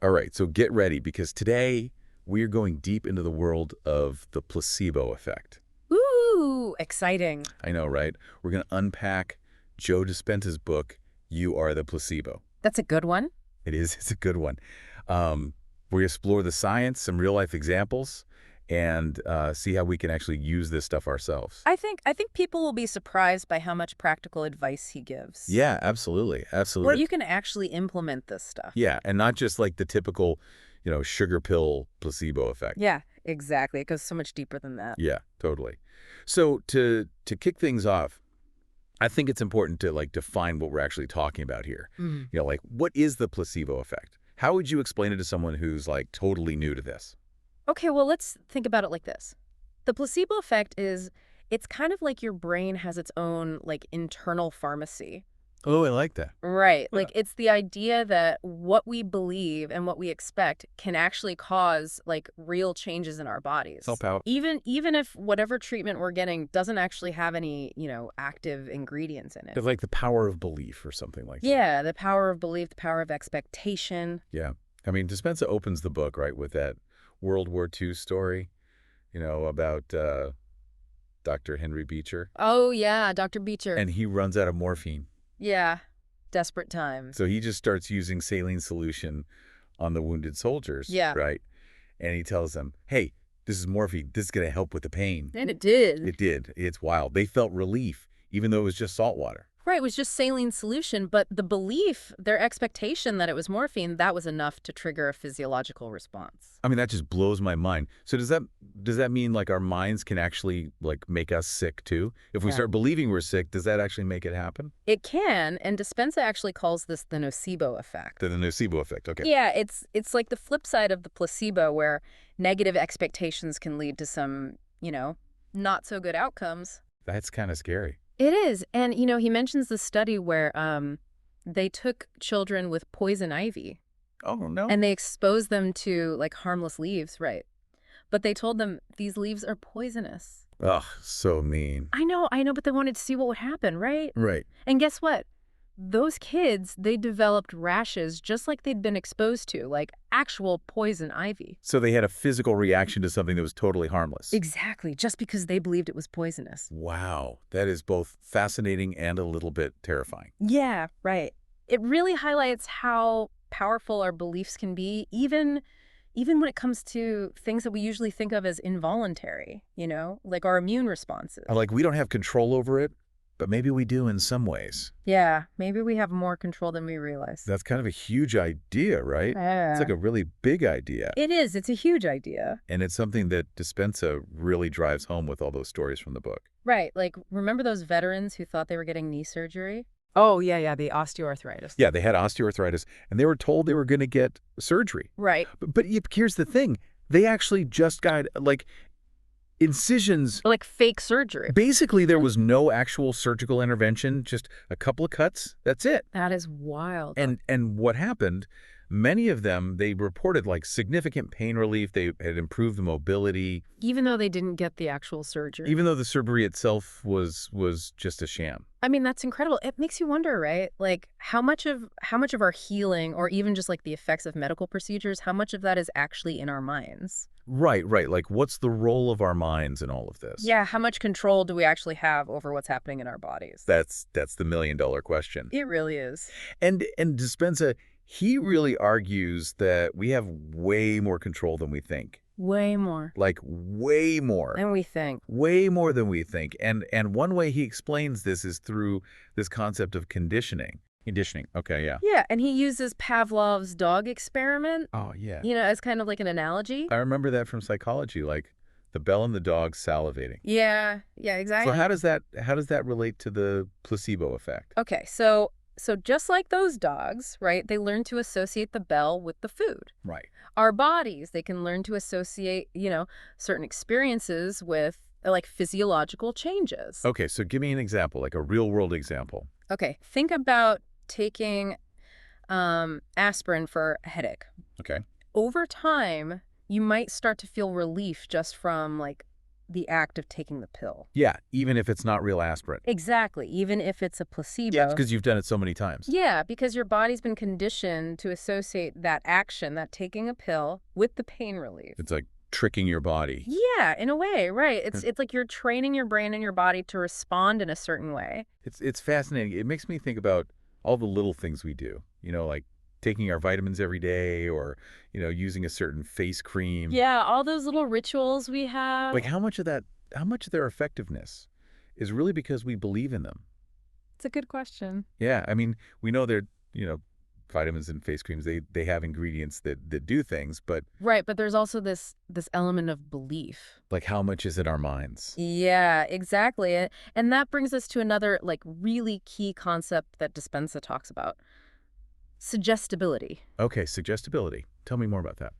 All right, so get ready because today we are going deep into the world of the placebo effect. Ooh, exciting. I know, right? We're going to unpack Joe Dispenza's book, You Are the Placebo. That's a good one. It is, it's a good one. We explore the science, some real-life examples, and see how we can actually use this stuff ourselves. I think people will be surprised by how much practical advice he gives. Yeah, absolutely, Where absolutely. you can actually implement this stuff. Yeah, and not just like the typical, sugar pill placebo effect. Yeah, exactly. It goes so much deeper than that. Yeah, totally. So to kick things off, I think it's important to like define what we're actually talking about here. Mhm. Like what is the placebo effect? How would you explain it to someone who's like totally new to this? Okay, well, let's think about it like this. The placebo effect is, it's kind of like your brain has its own, like, internal pharmacy. Oh, I like that. Right. Yeah. Like, it's the idea that what we believe and what we expect can actually cause, like, real changes in our It's all bodies. power. Even if whatever treatment we're getting doesn't actually have any, active ingredients in it. It's like the power of belief or something like that. Yeah, the power of belief, the power of expectation. Yeah. I mean, Dispenza opens the book, right, with that World War II story, about Dr. Henry Beecher. Oh, yeah, Dr. Beecher. And he runs out of morphine. Yeah, desperate times. So he just starts using saline solution on the wounded soldiers, Yeah. right? And he tells them, hey, this is morphine. This is going to help with the pain. And it did. It did. It's wild. They felt relief, even though it was just salt water. Right, it was just saline solution, but the belief, their expectation that it was morphine, that was enough to trigger a physiological response. I mean, that just blows my mind. So does that mean like our minds can actually like make us sick too? If we Yeah. start believing we're sick, does that actually make it happen? It can, and Dispenza actually calls this the nocebo effect. The nocebo effect. Okay. Yeah, it's like the flip side of the placebo where negative expectations can lead to some, not so good outcomes. That's kind of scary. It is. And, he mentions the study where they took children with poison ivy Oh, no. and they exposed them to, like, harmless leaves, right? But they told them these leaves are poisonous. Ugh, so mean. I know, but they wanted to see what would happen, right? Right. And guess what? Those kids, they developed rashes just like they'd been exposed to, like actual poison ivy. So they had a physical reaction to something that was totally harmless. Exactly, just because they believed it was poisonous. Wow. That is both fascinating and a little bit terrifying. Yeah, right. It really highlights how powerful our beliefs can be, even when it comes to things that we usually think of as involuntary, like our immune responses. Like we don't have control over it, but maybe we do in some ways. Yeah, maybe we have more control than we realize. That's kind of a huge idea, right? Yeah. It's like a really big idea. It is. It's a huge idea. And it's something that Dispenza really drives home with all those stories from the book. Right. Like, remember those veterans who thought they were getting knee surgery? Oh, yeah, the osteoarthritis. Yeah, they had osteoarthritis, and they were told they were going to get surgery. Right. But here's the thing. They actually just got, like, incisions. Like fake surgery. Basically, there was no actual surgical intervention, just a couple of cuts. That's it. That is wild. And what happened, many of them, they reported like significant pain relief. They had improved the mobility. Even though they didn't get the actual surgery. Even though the surgery itself was just a sham. I mean, that's incredible. It makes you wonder, right? Like how much of our healing, or even just like the effects of medical procedures, how much of that is actually in our minds? Right. Like what's the role of our minds in all of this? Yeah, how much control do we actually have over what's happening in our bodies? That's the $1 million question. It really is. And Dispenza, he really argues that we have way more control than we think. Way more. Like way more. Than we think. Way more than we think. And one way he explains this is through this concept of conditioning. Conditioning. Okay, yeah. Yeah, and he uses Pavlov's dog experiment, Oh, yeah. as kind of like an analogy. I remember that from psychology, like the bell and the dog salivating. Yeah, exactly. So how does that relate to the placebo effect? Okay, so just like those dogs, right, they learn to associate the bell with the food. Right. Our bodies, they can learn to associate, certain experiences with, like, physiological changes. Okay, so give me an example, like a real world example. Okay, think about taking aspirin for a headache. Okay. Over time, you might start to feel relief just from, like, the act of taking the pill. Yeah, even if it's not real aspirin. Exactly, even if it's a Yeah, it's placebo. because you've done it so many times. Yeah, because your body's been conditioned to associate that action, that taking a pill, with the pain relief. It's like tricking your body. Yeah, in a way, right. It's like you're training your brain and your body to respond in a certain way. It's fascinating. It makes me think about all the little things we do, like taking our vitamins every day or, using a certain face cream. Yeah, all those little rituals we have. Like how much of their effectiveness is really because we believe in them? It's a good question. Yeah, I mean, we know they're, vitamins and face creams, they have ingredients that do things, but Right, but there's also this element of belief. like how much is in our minds? Yeah, exactly. And that brings us to another like really key concept that Dispenza talks about. Suggestibility. Okay, suggestibility. Tell me more about that.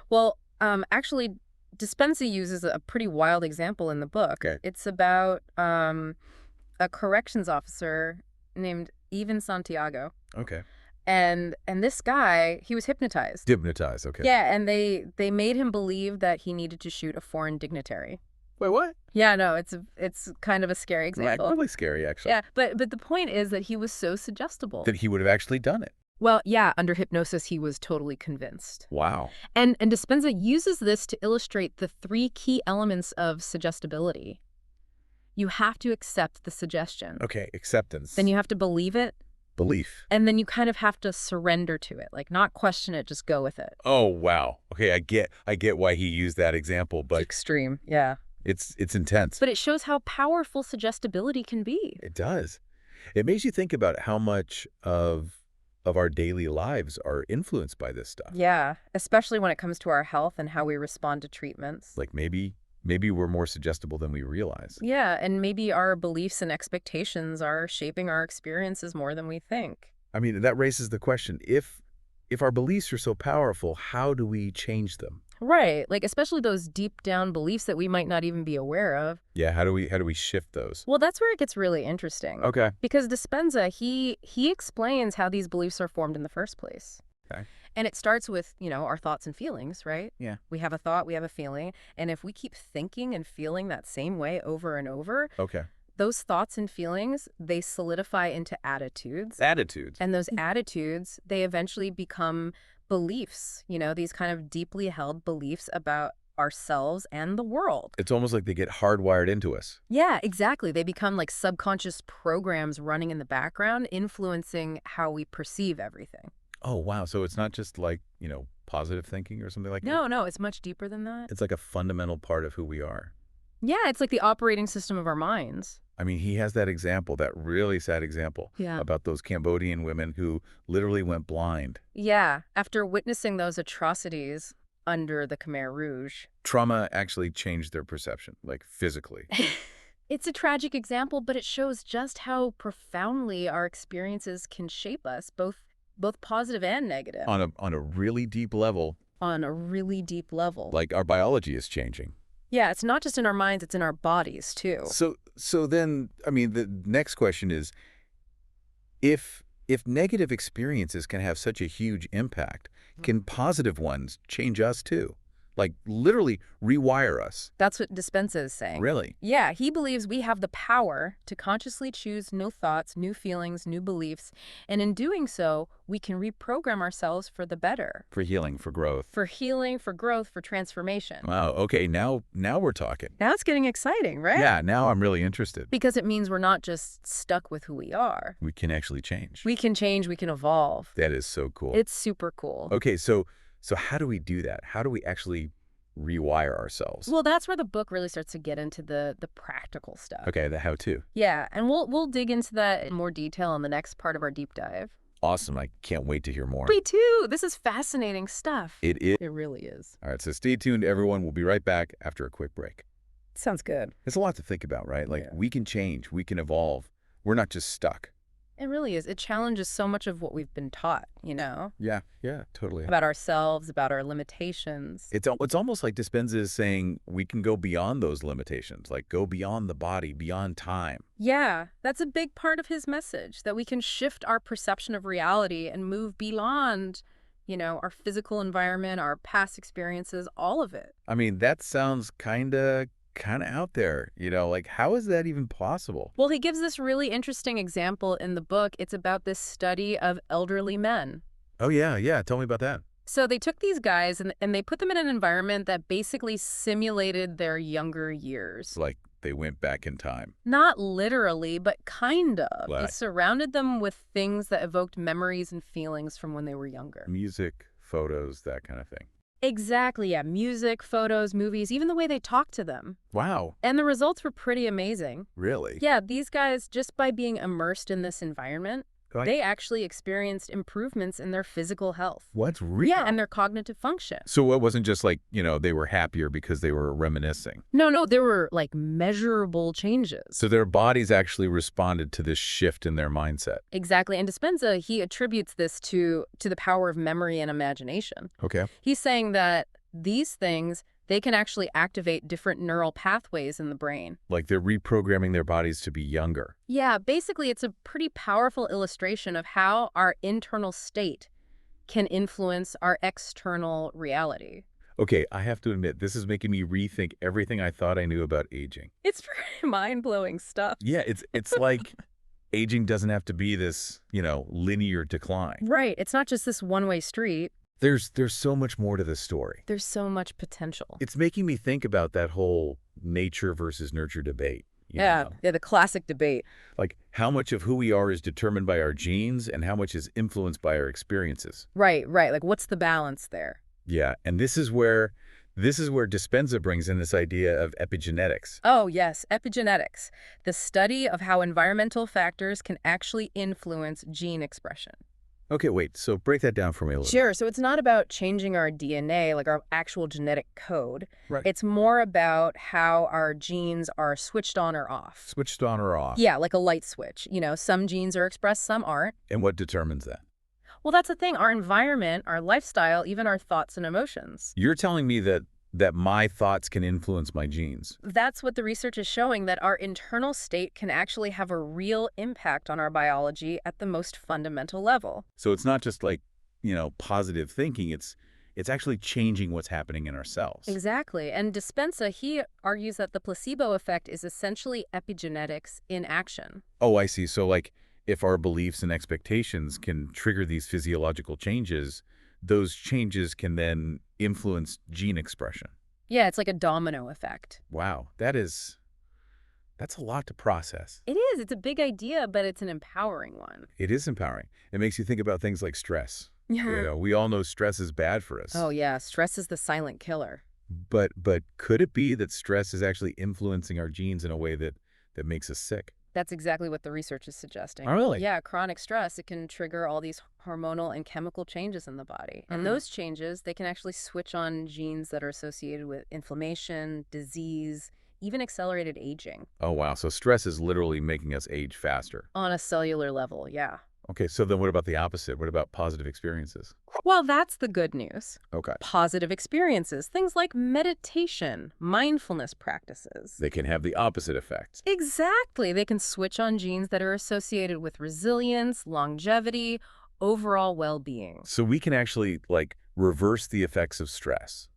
Well, actually, Dispenza uses a pretty wild example in the book. Okay. It's about a corrections officer named Even Santiago. Okay. And this guy, he was hypnotized. Hypnotize, okay. Yeah, and they made him believe that he needed to shoot a foreign dignitary. Wait, what? Yeah, no, it's kind of a scary example. Really scary, actually. Yeah, but the point is that he was so suggestible. That he would have actually done it. Well, yeah, under hypnosis, he was totally convinced. Wow. And Dispenza uses this to illustrate the three key elements of suggestibility. You have to accept the suggestion. Okay, acceptance. Then you have to believe it. Belief. And then you kind of have to surrender to it, like not question it, just go with it. Oh, wow. Okay, I get why he used that example, but Extreme, yeah. it's intense. But it shows how powerful suggestibility can be. It does. It makes you think about how much of our daily lives are influenced by this stuff. Yeah, especially when it comes to our health and how we respond to treatments. Like maybe we're more suggestible than we realize. Yeah, and maybe our beliefs and expectations are shaping our experiences more than we think. I mean, that raises the question, if our beliefs are so powerful, how do we change them? Right, like especially those deep down beliefs that we might not even be aware of. Yeah, how do we shift those? Well, that's where it gets really interesting. Okay. Because Dispenza, he explains how these beliefs are formed in the first place. Okay. And it starts with, our thoughts and feelings, right? Yeah. We have a thought, we have a feeling, and if we keep thinking and feeling that same way over and over, Okay. those thoughts and feelings, they solidify into attitudes. Attitudes. And those attitudes, they eventually become beliefs, these kind of deeply held beliefs about ourselves and the world. It's almost like they get hardwired into us. Yeah, exactly. They become like subconscious programs running in the background, influencing how we perceive everything. Oh, wow. So it's not just like, positive thinking or something like that? No, it's much deeper than that. It's like a fundamental part of who we are. Yeah, it's like the operating system of our minds. I mean, he has that example, that really sad example Yeah. about those Cambodian women who literally went blind. Yeah, after witnessing those atrocities under the Khmer Rouge. Trauma actually changed their perception, like physically. It's a tragic example, but it shows just how profoundly our experiences can shape us, both positive and negative. On a really deep level. On a really deep level. Like our biology is changing. Yeah, it's not just in our minds, it's in our bodies, too. So then, I mean, the next question is, if negative experiences can have such a huge impact, can positive ones change us too? Like literally rewire us? That's what Dispenza is saying. Really? Yeah, he believes we have the power to consciously choose new thoughts, new feelings, new beliefs, and in doing so, we can reprogram ourselves for the better. For healing, for growth. For healing, for growth, for transformation. Wow, okay, now we're talking. Now it's getting exciting, right? Yeah, now I'm really interested. Because it means we're not just stuck with who we are. We can actually change. We can change, we can evolve. That is so cool. It's super cool. Okay, so how do we do that? How do we actually rewire ourselves? Well, that's where the book really starts to get into the practical stuff. Okay, the how-to. Yeah, and we'll dig into that in more detail in the next part of our deep dive. Awesome. I can't wait to hear more. Me too. This is fascinating stuff. It is. It really is. All right, so stay tuned, everyone. We'll be right back after a quick break. Sounds good. It's a lot to think about, right? Like, Yeah. we can change. We can evolve. We're not just stuck. It really is. It challenges so much of what we've been taught, Yeah, totally. about ourselves, about our limitations. It's almost like Dispenza is saying we can go beyond those limitations, like go beyond the body, beyond time. Yeah, that's a big part of his message, that we can shift our perception of reality and move beyond, our physical environment, our past experiences, all of it. I mean, that sounds kind of kind of out there, like how is that even possible? Well, he gives this really interesting example in the book. It's about this study of elderly men. Oh, yeah, yeah. Tell me about that. So they took these guys and they put them in an environment that basically simulated their younger years. Like they went back in time. Not literally, but kind of. They Like surrounded them with things that evoked memories and feelings from when they were younger. music, photos, that kind of thing. Exactly, yeah. Music, photos, movies, even the way they talked to them. Wow. And the results were pretty amazing. Really? Yeah, these guys, just by being immersed in this environment, Like, they actually experienced improvements in their physical health. what's real? Yeah, and their cognitive function. So it wasn't just like, they were happier because they were reminiscing. No, there were like measurable changes. So their bodies actually responded to this shift in their mindset. Exactly. And Dispenza, he attributes this to the power of memory and imagination. Okay. He's saying that these things, they can actually activate different neural pathways in the brain. Like they're reprogramming their bodies to be younger. Yeah, basically it's a pretty powerful illustration of how our internal state can influence our external reality. Okay, I have to admit, this is making me rethink everything I thought I knew about aging. It's pretty mind-blowing stuff. Yeah, it's like aging doesn't have to be this, linear decline. Right. It's not just this one-way street. There's so much more to this story. There's so much potential. It's making me think about that whole nature versus nurture debate. Yeah, the classic debate. Like how much of who we are is determined by our genes and how much is influenced by our experiences. Right. Like what's the balance there? Yeah, and this is where Dispenza brings in this idea of epigenetics. Oh, yes, epigenetics, the study of how environmental factors can actually influence gene expression. Okay, wait, so break that down for me a little. Sure, so it's not about changing our DNA, like our actual genetic code. Right. It's more about how our genes are switched on or off. Switched on or off. Yeah, like a light switch. Some genes are expressed, some aren't. And what determines that? Well, that's the thing. Our environment, our lifestyle, even our thoughts and emotions. You're telling me that my thoughts can influence my genes. That's what the research is showing, that our internal state can actually have a real impact on our biology at the most fundamental level. So it's not just like, positive thinking. It's actually changing what's happening in our cells. Exactly. And Dispenza, he argues that the placebo effect is essentially epigenetics in action. Oh, I see. So like if our beliefs and expectations can trigger these physiological changes, those changes can then influence gene expression. Yeah, it's like a domino effect. Wow, that's a lot to process. It is. It's a big idea, but it's an empowering one. It is empowering. It makes you think about things like stress. Yeah. We all know stress is bad for us. Oh, yeah. Stress is the silent killer. But could it be that stress is actually influencing our genes in a way that makes us sick? That's exactly what the research is suggesting. Oh, really? Yeah, chronic stress, it can trigger all these hormonal and chemical changes in the body. And those changes, they can actually switch on genes that are associated with inflammation, disease, even accelerated aging. Oh, wow. So stress is literally making us age faster. On a cellular level, yeah. Okay, so then what about the opposite? What about positive experiences? Well, that's the good news. Okay. Positive experiences, things like meditation, mindfulness practices. They can have the opposite effect. Exactly. They can switch on genes that are associated with resilience, longevity, overall well-being. So we can actually, reverse the effects of stress.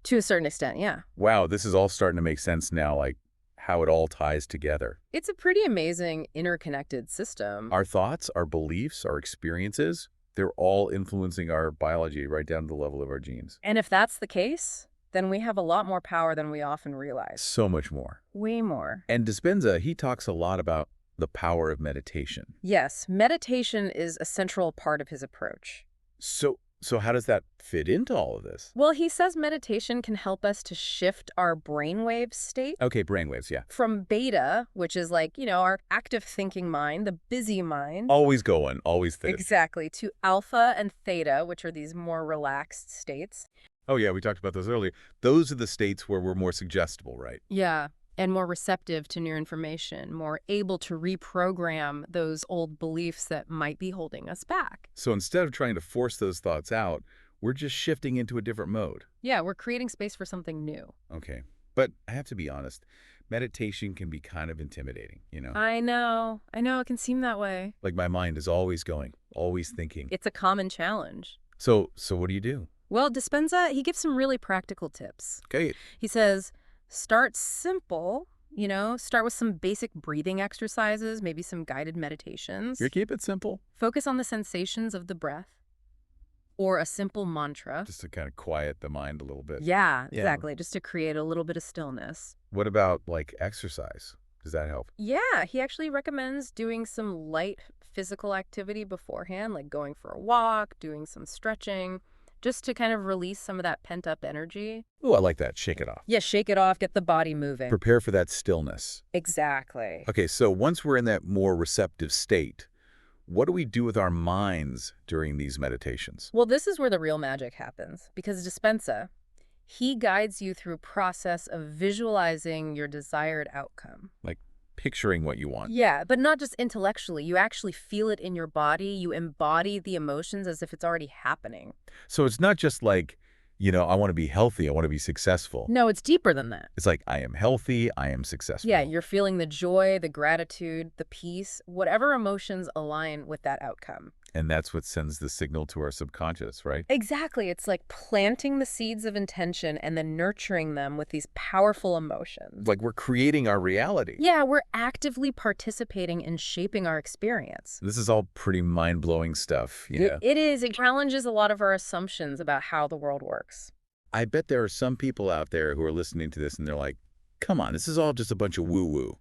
To a certain extent, yeah. Wow, this is all starting to make sense now, like how it all ties together. It's a pretty amazing interconnected system. Our thoughts, our beliefs, our experiences, they're all influencing our biology right down to the level of our genes. And if that's the case, then we have a lot more power than we often realize. So much more. Way more. And Dispenza, he talks a lot about the power of meditation. Yes, meditation is a central part of his approach. So how does that fit into all of this? Well, he says meditation can help us to shift our brainwave state. Okay, brainwaves, yeah. From beta, which is like, our active thinking mind, the busy mind. Always going, always thinking. Exactly. To alpha and theta, which are these more relaxed states. Oh, yeah, we talked about those earlier. Those are the states where we're more suggestible, right? Yeah. And more receptive to new information, more able to reprogram those old beliefs that might be holding us back. So instead of trying to force those thoughts out, we're just shifting into a different mode. Yeah, we're creating space for something new. Okay. But I have to be honest, meditation can be kind of intimidating, I know. It can seem that way. Like my mind is always going, always thinking. It's a common challenge. So what do you do? Well, Dispenza, he gives some really practical tips. Okay. He says, Start simple, start with some basic breathing exercises, maybe some guided You meditations. keep it simple, Focus on the sensations of the breath or a simple mantra. just to kind of quiet the mind a little bit. Yeah, Yeah. exactly, just to create a little bit of stillness. What about, like, exercise? Does that help? Yeah, he actually recommends doing some light physical activity beforehand, like going for a walk, doing some stretching, just to kind of release some of that pent-up energy. Oh, I like that. Shake it off. Yeah, shake it off, get the body moving. Prepare for that stillness. Exactly. Okay, so once we're in that more receptive state, what do we do with our minds during these meditations? Well, this is where the real magic happens, because Dispenza, he guides you through a process of visualizing your desired outcome. Like picturing what you want. Yeah, but not just intellectually. You actually feel it in your body. You embody the emotions as if it's already happening. So it's not just like, I want to be healthy, I want to be successful. No, it's deeper than that. It's like, I am healthy, I am successful. Yeah, you're feeling the joy, the gratitude, the peace, whatever emotions align with that outcome. And that's what sends the signal to our subconscious, right? Exactly. It's like planting the seeds of intention and then nurturing them with these powerful emotions. Like we're creating our reality. Yeah, we're actively participating in shaping our experience. This is all pretty mind-blowing stuff, It is. It challenges a lot of our assumptions about how the world works. I bet there are some people out there who are listening to this and they're like, come on, this is all just a bunch of woo-woo.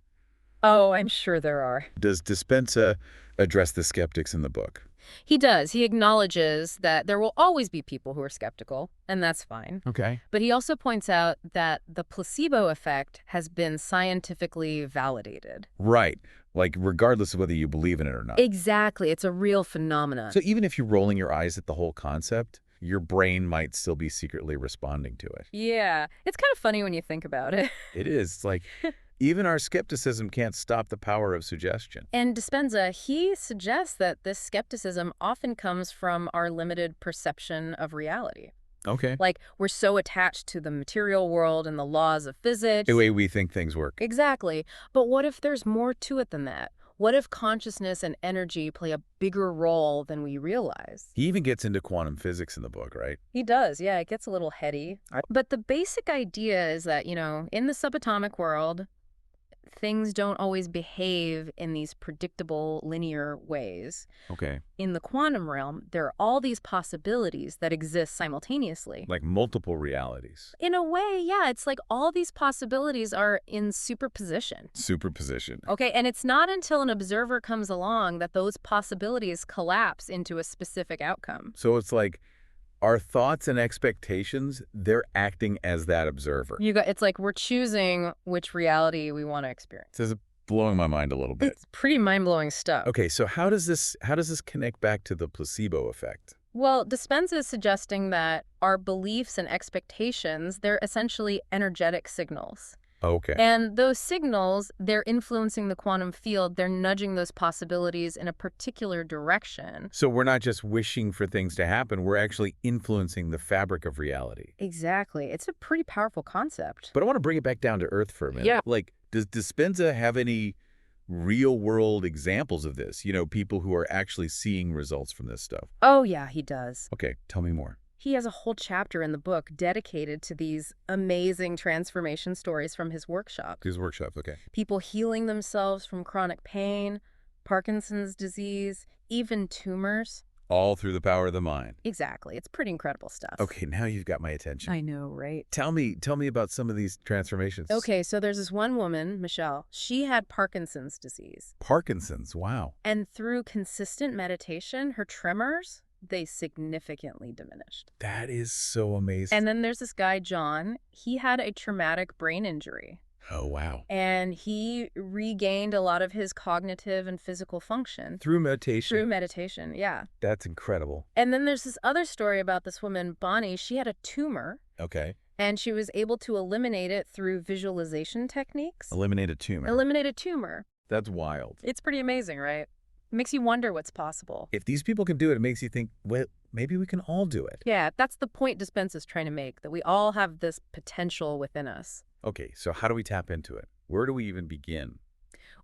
Oh, I'm sure there are. Does Dispenza address the skeptics in the book? He does. He acknowledges that there will always be people who are skeptical, and that's fine. Okay. But he also points out that the placebo effect has been scientifically validated. Right. Like regardless of whether you believe in it or not. Exactly. It's a real phenomenon. So even if you're rolling your eyes at the whole concept, your brain might still be secretly responding to it. Yeah. It's kind of funny when you think about it. It is. It's like even our skepticism can't stop the power of suggestion. And Dispenza, he suggests that this skepticism often comes from our limited perception of reality. Okay. Like, we're so attached to the material world and the laws of physics. The way we think things work. Exactly. But what if there's more to it than that? What if consciousness and energy play a bigger role than we realize? He even gets into quantum physics in the book, right? He does, yeah. It gets a little heady. But the basic idea is that, in the subatomic world, things don't always behave in these predictable, linear ways. Okay. In the quantum realm, there are all these possibilities that exist simultaneously. Like multiple realities. In a way, yeah, it's like all these possibilities are in superposition. Superposition. Okay, and it's not until an observer comes along that those possibilities collapse into a specific outcome. So it's like our thoughts and expectations, they're acting as that observer. It's like we're choosing which reality we want to experience. This is blowing my mind a little bit. It's pretty mind-blowing stuff. Okay, so how does this connect back to the placebo effect? Well, Dispenza is suggesting that our beliefs and expectations, they're essentially energetic signals. Okay. And those signals, they're influencing the quantum field. They're nudging those possibilities in a particular direction. So we're not just wishing for things to happen, we're actually influencing the fabric of reality. Exactly. It's a pretty powerful concept. But I want to bring it back down to earth for a minute. Yeah. Like, does Dispenza have any real-world examples of this? People who are actually seeing results from this stuff. Oh, yeah, he does. Okay, tell me more. He has a whole chapter in the book dedicated to these amazing transformation stories from his workshop. His workshop, okay. People healing themselves from chronic pain, Parkinson's disease, even tumors. All through the power of the mind. Exactly. It's pretty incredible stuff. Okay, now you've got my attention. I know, right? Tell me about some of these transformations. Okay, so there's this one woman, Michelle. She had Parkinson's disease. Parkinson's, wow. And through consistent meditation, her tremors, they significantly diminished. That is so amazing. And then there's this guy, John. He had a traumatic brain injury. Oh, wow. And he regained a lot of his cognitive and physical function. Through meditation? Through meditation, yeah. That's incredible. And then there's this other story about this woman, Bonnie. She had a tumor. Okay. And she was able to eliminate it through visualization techniques. Eliminate a tumor. Eliminate a tumor. That's wild. It's pretty amazing, right? It makes you wonder what's possible. If these people can do it, it makes you think, well, maybe we can all do it. Yeah, that's the point Dispenza's trying to make, that we all have this potential within us. Okay, so how do we tap into it? Where do we even begin?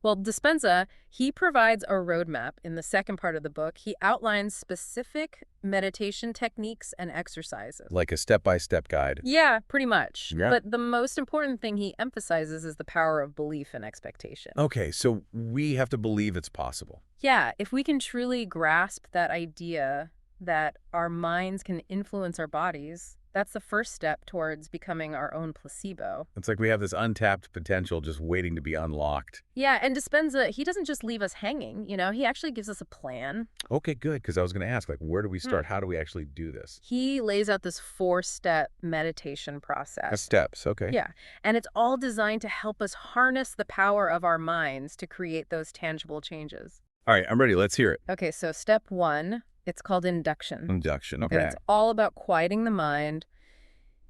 Well, Dispenza, he provides a roadmap in the second part of the book. He outlines specific meditation techniques and exercises. Like a step-by-step guide. Yeah, pretty much. Yeah. But the most important thing he emphasizes is the power of belief and expectation. Okay, so we have to believe it's possible. Yeah, if we can truly grasp that idea that our minds can influence our bodies, that's the first step towards becoming our own placebo. It's like we have this untapped potential just waiting to be unlocked. Yeah, and Dispenza, he doesn't just leave us hanging, he actually gives us a plan. Okay, good, because I was going to ask, like, where do we start? How do we actually do this? He lays out this 4-step meditation process. Steps, okay. Yeah, and it's all designed to help us harness the power of our minds to create those tangible changes. All right, I'm ready. Let's hear it. Okay, so step 1, it's called induction. Induction, And okay. it's all about quieting the mind,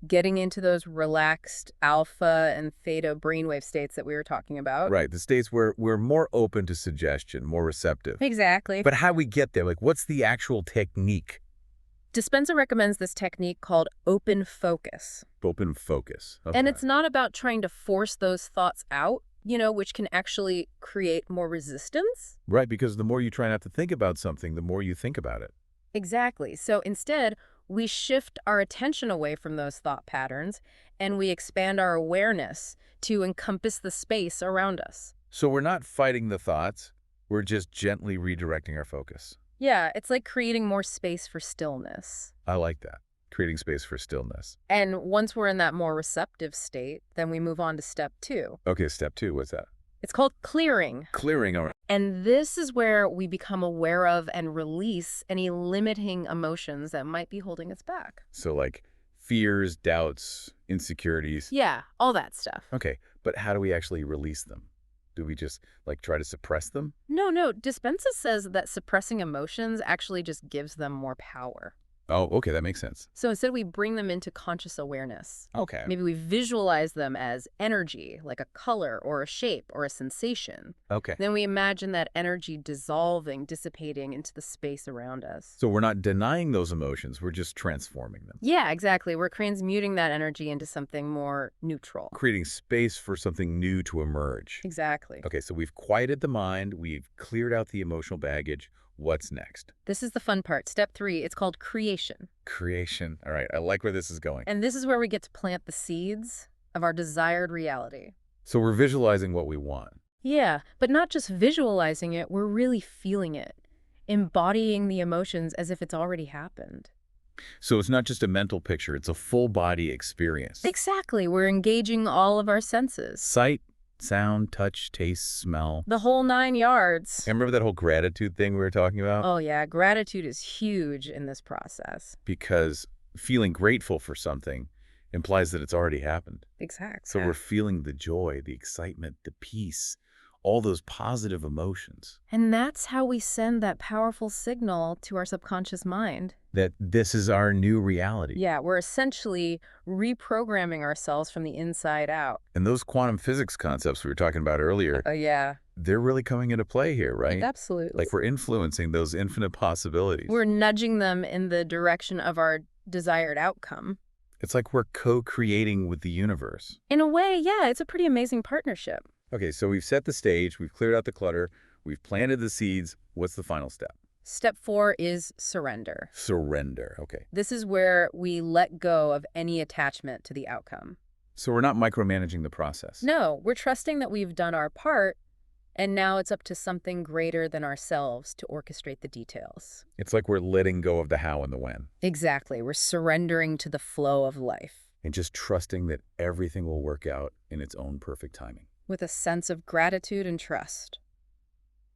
getting into those relaxed alpha and theta brainwave states that we were talking about. Right, the states where we're more open to suggestion, more receptive. Exactly. But how do we get there? Like, what's the actual technique? Dispenza recommends this technique called open focus. Open focus. Okay. And it's not about trying to force those thoughts out, which can actually create more resistance. Right, because the more you try not to think about something, the more you think about it. Exactly. So instead, we shift our attention away from those thought patterns and we expand our awareness to encompass the space around us. So we're not fighting the thoughts, we're just gently redirecting our focus. Yeah, it's like creating more space for stillness. I like that. Creating space for stillness. And once we're in that more receptive state, then we move on to step 2. Okay, step 2, what's that? It's called clearing. Clearing, all right. And this is where we become aware of and release any limiting emotions that might be holding us back. So like fears, doubts, insecurities. Yeah, all that stuff. Okay, but how do we actually release them? Do we just like try to suppress them? No, Dispenza says that suppressing emotions actually just gives them more power. Oh, okay, that makes sense. So instead we bring them into conscious awareness. Okay. Maybe we visualize them as energy, like a color or a shape or a sensation. Okay. Then we imagine that energy dissolving, dissipating into the space around us. So we're not denying those emotions, we're just transforming them. Yeah, exactly. We're transmuting that energy into something more neutral. Creating space for something new to emerge. Exactly. Okay, so we've quieted the mind, we've cleared out the emotional baggage. What's next? This is the fun part. Step 3, it's called creation. Creation. All right, I like where this is going. And this is where we get to plant the seeds of our desired reality. So we're visualizing what we want. Yeah, but not just visualizing it, we're really feeling it, embodying the emotions as if it's already happened. So it's not just a mental picture, it's a full body experience. Exactly. We're engaging all of our senses. Sight, sound, touch, taste, smell. The whole 9 yards. And remember that whole gratitude thing we were talking about? Oh, yeah. Gratitude is huge in this process. Because feeling grateful for something implies that it's already happened. Exactly. So we're feeling the joy, the excitement, the peace, all those positive emotions. And that's how we send that powerful signal to our subconscious mind. That this is our new reality. Yeah, we're essentially reprogramming ourselves from the inside out. And those quantum physics concepts we were talking about earlier, Oh, yeah. they're really coming into play here, right? Absolutely. Like we're influencing those infinite possibilities. We're nudging them in the direction of our desired outcome. It's like we're co-creating with the universe. In a way, yeah, it's a pretty amazing partnership. Okay, so we've set the stage, we've cleared out the clutter, we've planted the seeds. What's the final step? Step 4 is surrender. Surrender, okay. This is where we let go of any attachment to the outcome. So we're not micromanaging the process. No, we're trusting that we've done our part, and now it's up to something greater than ourselves to orchestrate the details. It's like we're letting go of the how and the when. Exactly. We're surrendering to the flow of life. And just trusting that everything will work out in its own perfect timing. With a sense of gratitude and trust.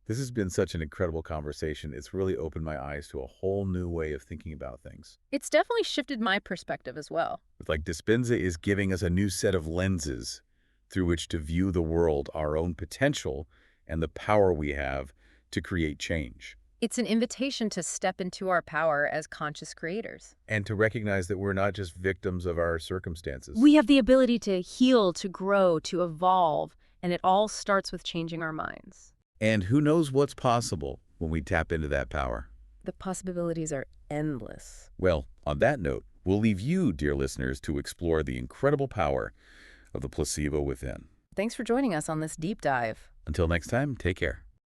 This has been such an incredible conversation. It's really opened my eyes to a whole new way of thinking about things. It's definitely shifted my perspective as well. It's like Dispenza is giving us a new set of lenses through which to view the world, our own potential, and the power we have to create change. It's an invitation to step into our power as conscious creators. And to recognize that we're not just victims of our circumstances. We have the ability to heal, to grow, to evolve, and it all starts with changing our minds. And who knows what's possible when we tap into that power. The possibilities are endless. Well, on that note, we'll leave you, dear listeners, to explore the incredible power of the placebo within. Thanks for joining us on this deep dive. Until next time, take care.